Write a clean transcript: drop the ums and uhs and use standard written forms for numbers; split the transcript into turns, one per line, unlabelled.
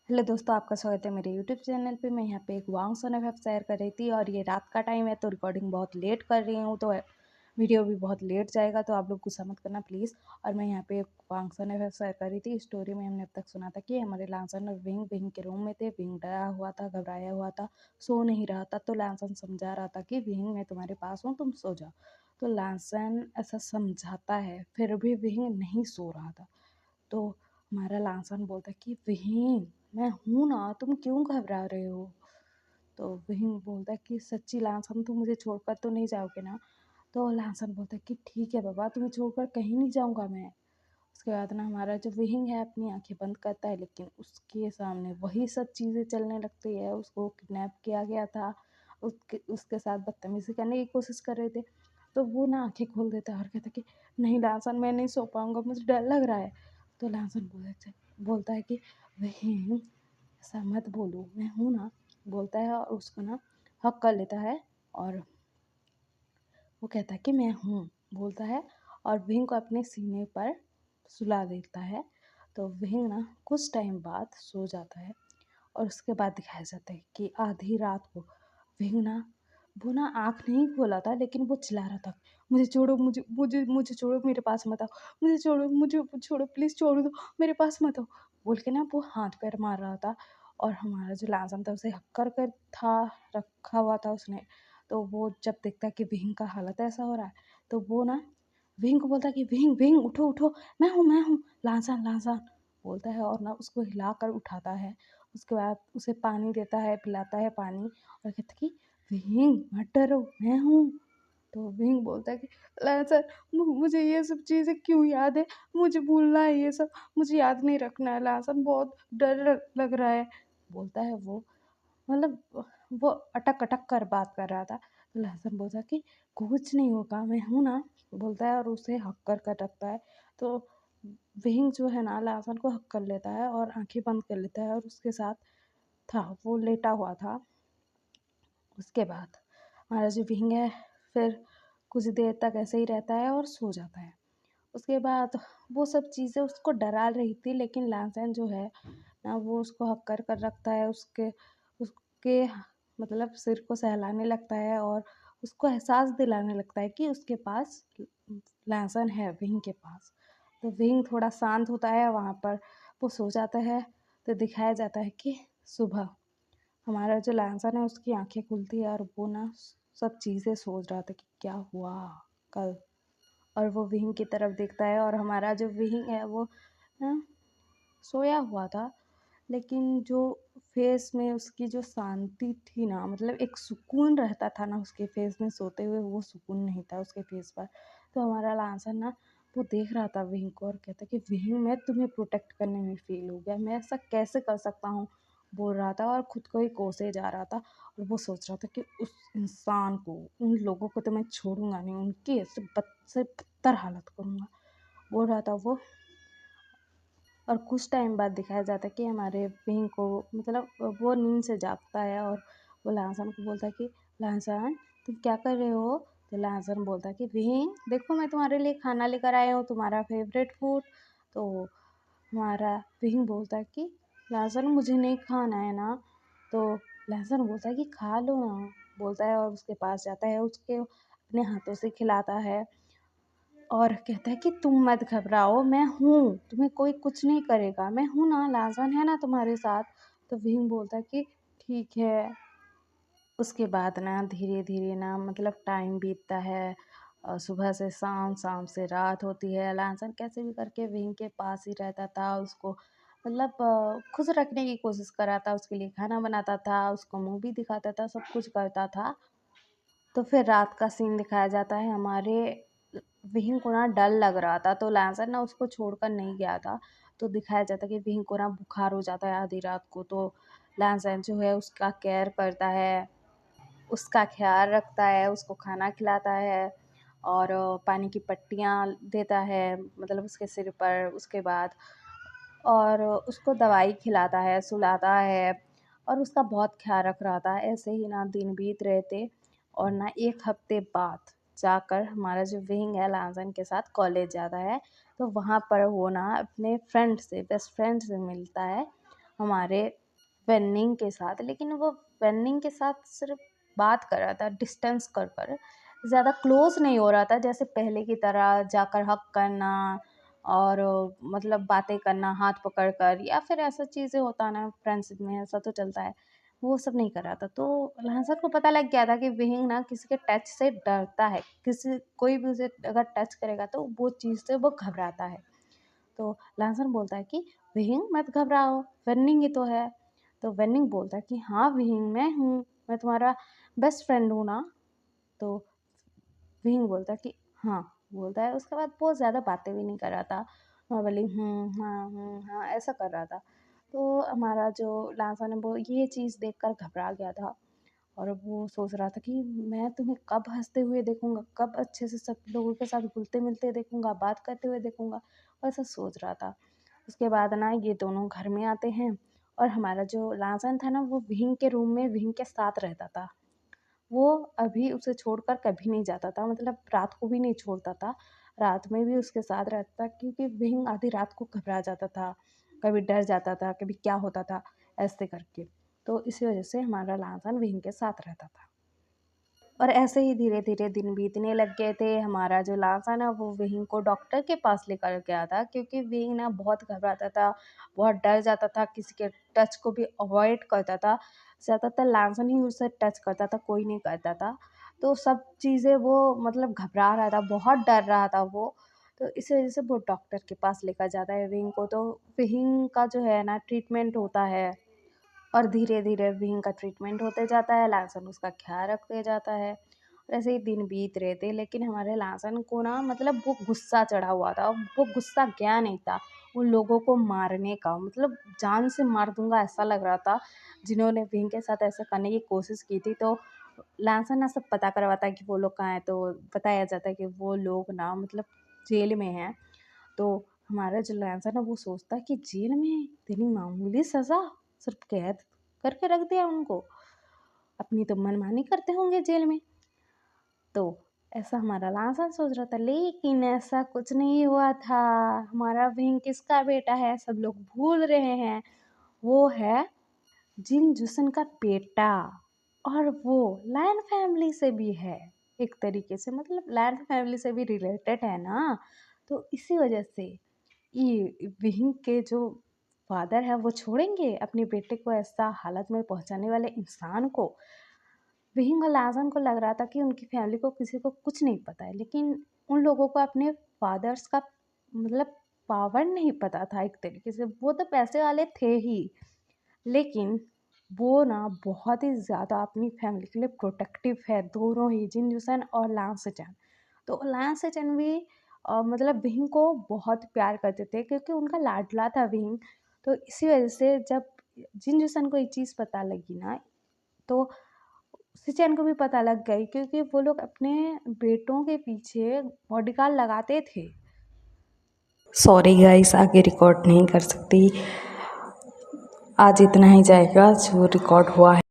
Hello दोस्तों, आपका स्वागत है मेरे यूट्यूब चैनल पे। मैं यहाँ पे एक वांग सोना वेब शेयर कर रही थी और ये रात का टाइम है तो रिकॉर्डिंग बहुत लेट कर रही हूँ, तो वीडियो भी बहुत लेट जाएगा, तो आप लोग गुस्सा मत करना प्लीज़। और मैं यहाँ पे एक वांग सोना वेब शेयर कर रही थी। स्टोरी में हमने अब तक सुना था कि हमारे लांसन और विंग विंग के रूम में थे। विंग डरा हुआ था, घबराया हुआ था, सो नहीं रहा था। तो लांसन समझा रहा था कि विंग मैं तुम्हारे पास हूँ, तुम सो जाओ। तो लांसन ऐसा समझाता है, फिर भी विंग नहीं सो रहा था। तो हमारा लांसन बोलता है कि विहीन मैं हूँ ना, तुम क्यों घबरा रहे हो। तो विहीन बोलता है कि सच्ची लांसन, तुम मुझे छोड़कर तो नहीं जाओगे ना। तो लांसन बोलता है कि ठीक है बाबा, तुम्हें छोड़कर कहीं नहीं जाऊंगा मैं। उसके बाद ना हमारा जो विहिंग है अपनी आंखें बंद करता है, लेकिन उसके सामने वही सब चीज़ें चलने लगती है। उसको किडनैप किया गया था, उसके उसके साथ बदतमीजी करने की कोशिश कर रहे थे। तो वो ना आंखें खोल देता है और कहता है कि नहीं लांसन, मैं नहीं सो पाऊंगा, मुझे डर लग रहा है। तो लांसन बोलता है कि विहिंग ऐसा मत बोलो, मैं हूँ ना, बोलता है। और उसको ना हक कर लेता है और वो कहता है कि मैं हूँ, बोलता है। और विंग को अपने सीने पर सुला देता है। तो विंग ना कुछ टाइम बाद सो जाता है और उसके बाद दिखाया जाता है कि आधी रात को विंग ना वो ना आँख नहीं खोला था, लेकिन वो चिल्ला रहा था, मुझे छोड़ो, मुझे मुझे मुझे छोड़ो, मेरे पास मत आओ, मुझे छोड़ो, मुझे छोड़ो, प्लीज़ छोड़ दो, मेरे पास मत आओ, बोल के ना वो हाथ पैर मार रहा था। और हमारा जो लाजम था उसे हक्कर कर था रखा हुआ था उसने। तो वो जब देखता है कि विंग का हालत ऐसा हो रहा है, तो वो ना विंग को बोलता है कि विंग विंग उठो उठो, मैं हूँ लांसान लांसान, बोलता है। और ना उसको हिलाकर उठाता है। उसके बाद उसे पानी देता है, पिलाता है पानी, और कहता है कि विंग मत डरो, मैं हूँ। तो विंग बोलता है कि लांसान, मुझे ये सब चीज़ें क्यों याद है, मुझे भूलना है ये सब, मुझे याद नहीं रखना है लांसान, बहुत डर लग रहा है, बोलता है वो। मतलब वो अटक-अटक कर बात कर रहा था। तो लहसुन बोलता कि कुछ नहीं होगा, मैं हूँ ना, बोलता है और उसे हक कर रखता है। तो विंग जो है ना लहसुन को हक कर लेता है और आँखें बंद कर लेता है और उसके साथ था, वो लेटा हुआ था। उसके बाद हमारा जो विंग है फिर कुछ देर तक ऐसे ही रहता है और सो जाता है। उसके बाद वो सब चीज़ें उसको डरा रही थी, लेकिन लहसुन जो है ना वो उसको हक कर रखता है, उसके उसके मतलब सिर को सहलाने लगता है और उसको एहसास दिलाने लगता है कि उसके पास लहसुन है विंग के पास। तो विंग थोड़ा शांत होता है, वहाँ पर वो सो जाता है। तो दिखाया जाता है कि सुबह हमारा जो लहसुन है उसकी आंखें खुलती है और वो ना सब चीज़ें सोच रहा था कि क्या हुआ कल। और वो विंग की तरफ देखता है और हमारा जो विंग है वो ना सोया हुआ था, लेकिन जो फेस में उसकी जो शांति थी ना, मतलब एक सुकून रहता था ना उसके फेस में सोते हुए, वो सुकून नहीं था उसके फेस पर। तो हमारा लांसन ना वो देख रहा था विंग को और कहता कि विंग मैं तुम्हें प्रोटेक्ट करने में फेल हो गया, मैं ऐसा कैसे कर सकता हूँ, बोल रहा था और खुद को ही कोसे जा रहा था। और वो सोच रहा था कि उस इंसान को, उन लोगों को तो मैं छोड़ूंगा नहीं, उनकी ऐसे बद से बदतर हालत करूँगा, बोल रहा था वो। और कुछ टाइम बाद दिखाया जाता है कि हमारे विंग को मतलब वो नींद से जागता है और वो लांसन को बोलता है कि लांसन तुम क्या कर रहे हो। तो लांसन बोलता है कि विंग देखो, मैं तुम्हारे लिए खाना लेकर आया हूँ, तुम्हारा फेवरेट फूड। तो हमारा विंग बोलता है कि लांसन मुझे नहीं खाना है ना। तो लांसन बोलता है कि खा लो ना, बोलता है और उसके पास जाता है, उसके अपने हाथों से खिलाता है और कहता है कि तुम मत घबराओ, मैं हूँ, तुम्हें कोई कुछ नहीं करेगा, मैं हूँ ना, लाज़न है ना तुम्हारे साथ। तो भीम बोलता है कि ठीक है। उसके बाद ना धीरे-धीरे ना मतलब टाइम बीतता है और सुबह से शाम, शाम से रात होती है। लांसन कैसे भी करके भीम के पास ही रहता था, उसको मतलब खुश रखने की कोशिश कर रहा था, उसके लिए खाना बनाता था, उसको मूवी दिखाता था, सब कुछ करता था। तो फिर रात का सीन दिखाया जाता है। हमारे विहिंग को ना डर लग रहा था, तो लैंसर ना उसको छोड़कर नहीं गया था। तो दिखाया जाता है कि विहिंग को ना बुखार हो जाता है आधी रात को, तो लैंसर जो है उसका केयर करता है, उसका ख्याल रखता है, उसको खाना खिलाता है और पानी की पट्टियाँ देता है मतलब उसके सिर पर। उसके बाद और उसको दवाई खिलाता है, सुलाता है और उसका बहुत ख़्याल रख रहा था। ऐसे ही ना दिन बीत रहे थे और ना 1 हफ़्ते बाद जाकर हमारा जो विंग है लाजन के साथ कॉलेज जाता है। तो वहाँ पर वो ना अपने फ्रेंड से, बेस्ट फ्रेंड से मिलता है हमारे वेन्निंग के साथ, लेकिन वो वेन्निंग के साथ सिर्फ बात कर रहा था, डिस्टेंस कर ज़्यादा क्लोज नहीं हो रहा था, जैसे पहले की तरह जाकर हक करना और मतलब बातें करना हाथ पकड़ कर, या फिर ऐसा चीज़ें होता ना फ्रेंडशिप में, ऐसा तो चलता है, वो सब नहीं कर रहा था। तो लहसन को पता लग गया था कि विहिंग ना किसी के टच से डरता है, किसी कोई भी उसे अगर टच करेगा तो वो चीज़ से वो घबराता है। तो लहसन बोलता है कि विहिंग मत घबराओ, वेन्निंग ही तो है। तो वेन्निंग बोलता है कि हाँ विहिंग मैं हूँ, मैं तुम्हारा बेस्ट फ्रेंड हूँ ना। तो विहिंग बोलता है कि हाँ, बोलता है। उसके बाद बहुत ज़्यादा बातें भी नहीं कर रहा था, नॉर्मली हाँ ऐसा कर रहा था। तो हमारा जो लहसन है वो ये चीज़ देखकर घबरा गया था, और वो सोच रहा था कि मैं तुम्हें कब हँसते हुए देखूँगा, कब अच्छे से सब लोगों के साथ घुलते-मिलते देखूँगा, बात करते हुए देखूँगा, ऐसा सोच रहा था। उसके बाद ना ये दोनों घर में आते हैं, और हमारा जो लासन था ना वो विहिंग के रूम में विहिंग के साथ रहता था। वो अभी उसे छोड़कर कभी नहीं जाता था, मतलब रात को भी नहीं छोड़ता था, रात में भी उसके साथ रहता था, क्योंकि विहिंग आधी रात को घबरा जाता था, कभी डर जाता था, कभी क्या होता था ऐसे करके। तो इसी वजह से हमारा लासन विहिंग के साथ रहता था। और ऐसे ही धीरे-धीरे दिन बीतने लग गए थे। हमारा जो लासा ना वो विहिंग को डॉक्टर के पास लेकर गया था, क्योंकि विहिंग ना बहुत घबराता था, बहुत डर जाता था, किसी के टच को भी अवॉइड करता था। ज़्यादातर लासन ही उसे टच करता था, कोई नहीं करता था। तो सब चीज़ें वो मतलब घबरा रहा था, बहुत डर रहा था वो। तो इस वजह से वो डॉक्टर के पास लेकर जाता है विहिंग को। तो विहिंग का जो है ना ट्रीटमेंट होता है, और धीरे-धीरे विंग का ट्रीटमेंट होते जाता है, लासन उसका ख़्याल रखते जाता है। और ऐसे ही दिन बीत रहे थे, लेकिन हमारे लासन को ना मतलब वो गुस्सा चढ़ा हुआ था। वो गुस्सा गया नहीं था उन लोगों को मारने का, मतलब जान से मार दूँगा ऐसा लग रहा था, जिन्होंने विंग के साथ ऐसा करने की कोशिश की थी। तो लासन ना सब पता करवाता है कि वो लोग कहाँ हैं, तो बताया जाता है कि वो लोग ना मतलब जेल में हैं। तो हमारा जो लासन है वो सोचता है कि जेल में इतनी मामूली सज़ा, सिर्फ कैद करके रख दिया उनको, अपनी तो मनमानी करते होंगे जेल में। तो ऐसा हमारा लासन सोच रहा था, लेकिन ऐसा कुछ नहीं हुआ था। हमारा विंग किसका बेटा है सब लोग भूल रहे हैं, वो है जिन जुसन का बेटा। और वो लायन फैमिली से भी है, एक तरीके से मतलब लायन फैमिली से भी रिलेटेड है ना। तो इसी वजह से ये विहिंग के जो फादर है वो छोड़ेंगे अपने बेटे को ऐसा हालत में पहुंचाने वाले इंसान को। विहिंग और लासन को लग रहा था कि उनकी फैमिली को किसी को कुछ नहीं पता है, लेकिन उन लोगों को अपने फादर्स का मतलब पावर नहीं पता था। एक तरीके से वो तो पैसे वाले थे ही, लेकिन वो ना बहुत ही ज़्यादा अपनी फैमिली के लिए प्रोटेक्टिव है, दोनों ही जिन जुसन और लांसचैन। तो लांसचैन भी मतलब विहिंग को बहुत प्यार करते थे, क्योंकि उनका लाडला था विहिंग। तो इसी वजह से जब जिन जुसन को ये चीज़ पता लगी ना, तो सिचैन को भी पता लग गई, क्योंकि वो लोग अपने बेटों के पीछे बॉडीगार्ड लगाते थे। सॉरी गाइस, आगे रिकॉर्ड नहीं कर सकती, आज इतना ही जाएगा जो रिकॉर्ड हुआ है।